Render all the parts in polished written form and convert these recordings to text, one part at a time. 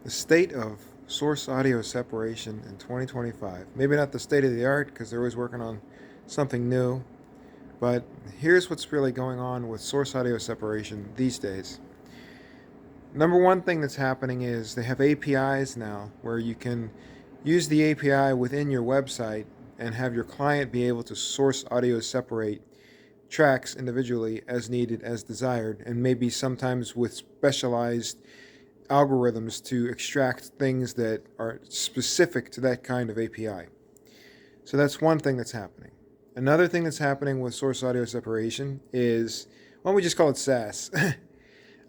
The state of source audio separation in 2025. Maybe not the state of the art because they're always working on something new, but here's what's really going on with source audio separation these days. Number one thing that's happening is they have APIs now where you can use the API within your website and have your client be able to source audio separate tracks individually as needed, as desired, and maybe sometimes with specialized algorithms to extract things that are specific to that kind of API. So that's one thing that's happening. Another thing that's happening with source audio separation is, why don't we just call it SaaS?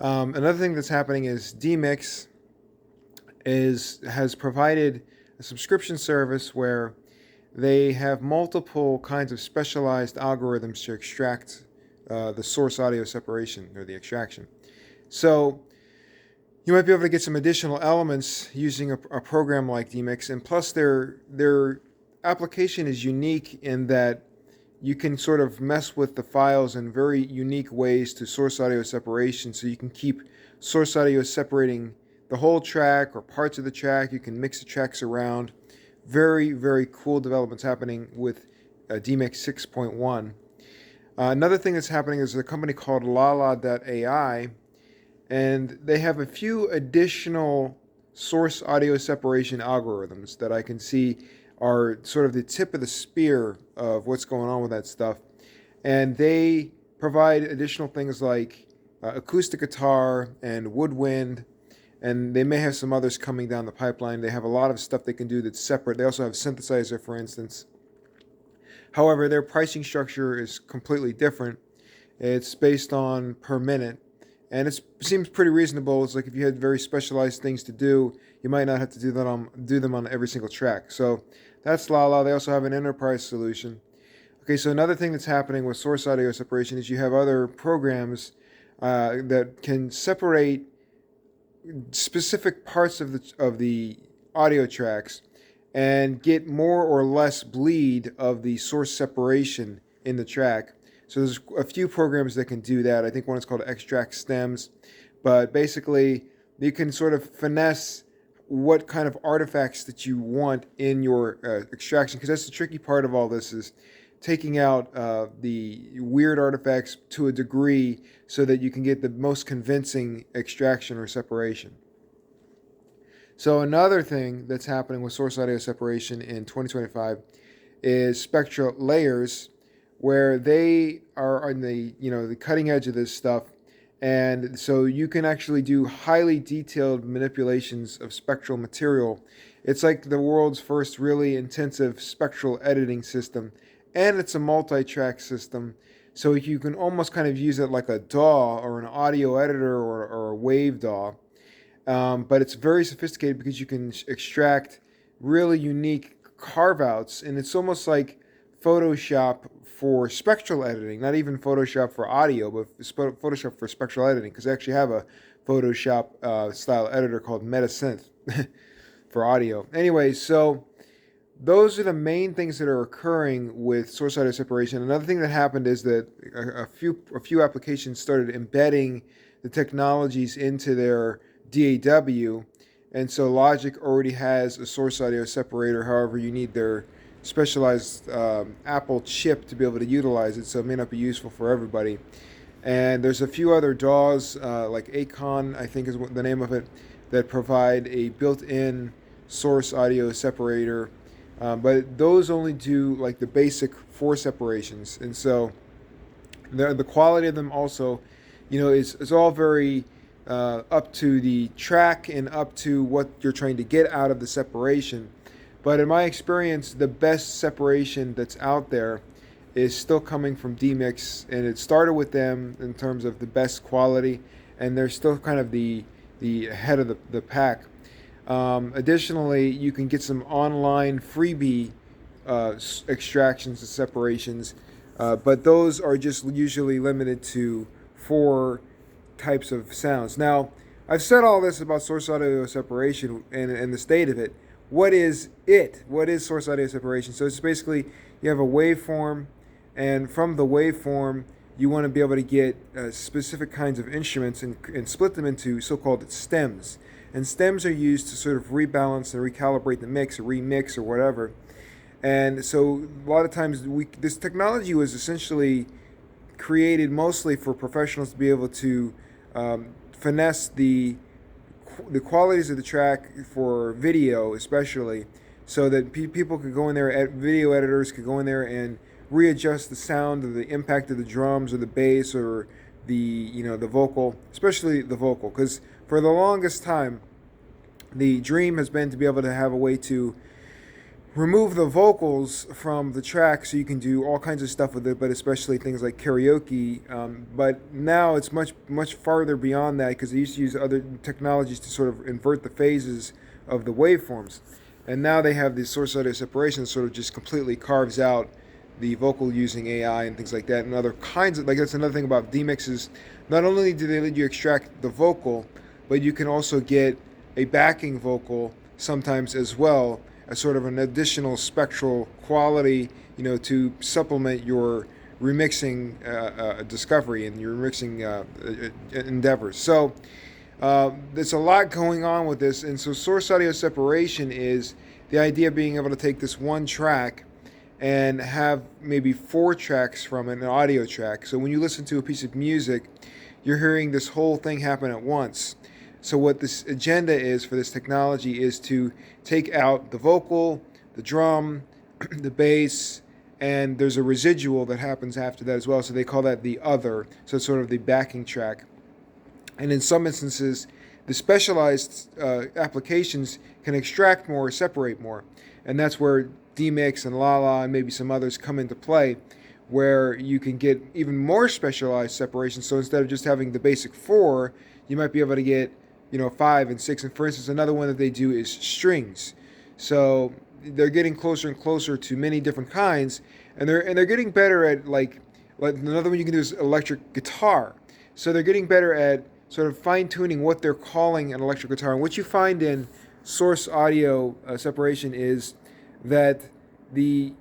Another thing that's happening is DeMix has provided a subscription service where they have multiple kinds of specialized algorithms to extract the source audio separation or the extraction. So you might be able to get some additional elements using a program like DeMix, and plus their application is unique in that you can sort of mess with the files in very unique ways to source audio separation, so you can keep source audio separating the whole track or parts of the track. You can mix the tracks around. Very, very cool developments happening with DeMix 6.1. Another thing that's happening is a company called LALA.AI, and they have a few additional source audio separation algorithms that I can see are sort of the tip of the spear of what's going on with that stuff. And they provide additional things like acoustic guitar and woodwind, and they may have some others coming down the pipeline. They have a lot of stuff they can do that's separate. They also have synthesizer, for instance. However, their pricing structure is completely different. It's based on per minute, and it seems pretty reasonable. It's like if you had very specialized things to do, you might not have to do them on every single track. So that's LALA. They also have an enterprise solution. Okay, so another thing that's happening with source audio separation is you have other programs that can separate specific parts of the audio tracks and get more or less bleed of the source separation in the track. So there's a few programs that can do that. I think one is called Extract Stems, but basically you can sort of finesse what kind of artifacts that you want in your extraction, because that's the tricky part of all this, is taking out the weird artifacts to a degree so that you can get the most convincing extraction or separation. So another thing that's happening with source audio separation in 2025 is SpectraLayers, where they are on the cutting edge of this stuff. And so you can actually do highly detailed manipulations of spectral material. It's like the world's first really intensive spectral editing system. And it's a multi-track system. So you can almost kind of use it like a DAW or an audio editor or a wave DAW. But it's very sophisticated because you can extract really unique carve-outs. And it's almost like Photoshop for spectral editing, not even Photoshop for audio, but Photoshop for spectral editing, because I actually have a Photoshop style editor called MetaSynth for audio. Anyway, so those are the main things that are occurring with source audio separation. Another thing that happened is that a few applications started embedding the technologies into their DAW, and so Logic already has a source audio separator. However, you need their specialized Apple chip to be able to utilize it, so it may not be useful for everybody. And there's a few other DAWs, like Acon, I think is the name of it, that provide a built-in source audio separator, but those only do like the basic 4 separations, and so the quality of them also, is all very up to the track and up to what you're trying to get out of the separation. But in my experience, the best separation that's out there is still coming from DeMix, and it started with them in terms of the best quality, and they're still kind of the head of the pack. Additionally, you can get some online freebie extractions and separations, but those are just usually limited to 4 types of sounds. Now, I've said all this about source audio separation and the state of it. What is it? What is source audio separation? So it's basically you have a waveform, and from the waveform you want to be able to get specific kinds of instruments and split them into so-called stems. and stems are used to sort of rebalance and recalibrate the mix or remix or whatever. And so a lot of times this technology was essentially created mostly for professionals to be able to finesse the qualities of the track for video, especially, so that people could go in there, video editors could go in there and readjust the sound of the impact of the drums or the bass or the vocal, especially the vocal, because for the longest time, the dream has been to be able to have a way to remove the vocals from the track so you can do all kinds of stuff with it, but especially things like karaoke. But now it's much farther beyond that, because they used to use other technologies to sort of invert the phases of the waveforms. And now they have the source audio separation that sort of just completely carves out the vocal using AI and things like that, and other kinds of, like, that's another thing about DeMix is not only do they let you extract the vocal, but you can also get a backing vocal sometimes as well, as sort of an additional spectral quality, to supplement your remixing discovery and your remixing endeavors. So there's a lot going on with this, and so source audio separation is the idea of being able to take this one track and have maybe 4 tracks from it, an audio track. So when you listen to a piece of music, you're hearing this whole thing happen at once. So what this agenda is for this technology is to take out the vocal, the drum, the bass, and there's a residual that happens after that as well. So they call that the other. So it's sort of the backing track. And in some instances, the specialized applications can extract more, separate more. And that's where DeMix and LALA and maybe some others come into play, where you can get even more specialized separation. So instead of just having the basic 4, you might be able to get 5 and 6. And for instance, another one that they do is strings. So they're getting closer and closer to many different kinds, and they're getting better at like another one you can do is electric guitar. So they're getting better at sort of fine tuning what they're calling an electric guitar. And what you find in source audio separation is that the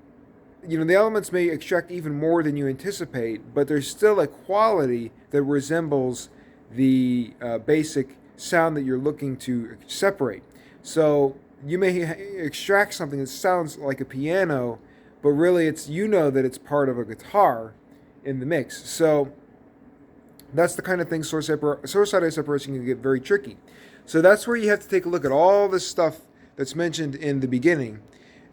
elements may extract even more than you anticipate, but there's still a quality that resembles the basic sound that you're looking to separate. So you may extract something that sounds like a piano, but really it's that it's part of a guitar in the mix. So that's the kind of thing source audio separation can get very tricky. So that's where you have to take a look at all this stuff that's mentioned in the beginning,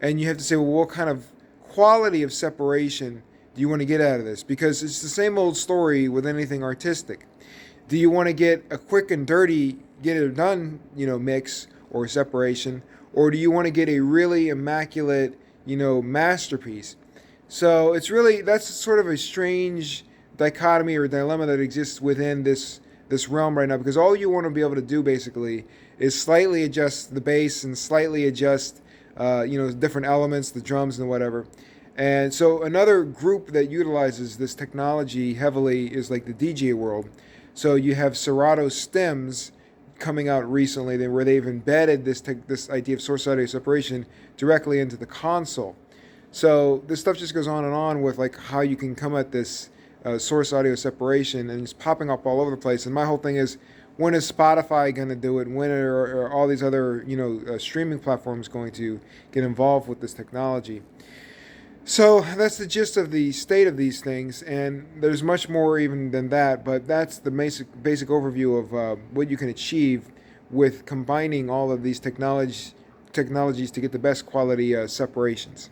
and you have to say, well, what kind of quality of separation do you want to get out of this? Because it's the same old story with anything artistic. Do you want to get a quick and dirty, get it done, mix or separation, or do you want to get a really immaculate, masterpiece? So it's really, that's sort of a strange dichotomy or dilemma that exists within this realm right now, because all you want to be able to do basically is slightly adjust the bass and slightly adjust different elements, the drums and whatever. And so another group that utilizes this technology heavily is like the DJ world. So you have Serato stems coming out recently where they've embedded this idea of source audio separation directly into the console. So this stuff just goes on and on with like how you can come at this source audio separation, and it's popping up all over the place. And my whole thing is, when is Spotify going to do it? When are all these other streaming platforms going to get involved with this technology? So that's the gist of the state of these things, and there's much more even than that, but that's the basic overview of what you can achieve with combining all of these technologies to get the best quality separations.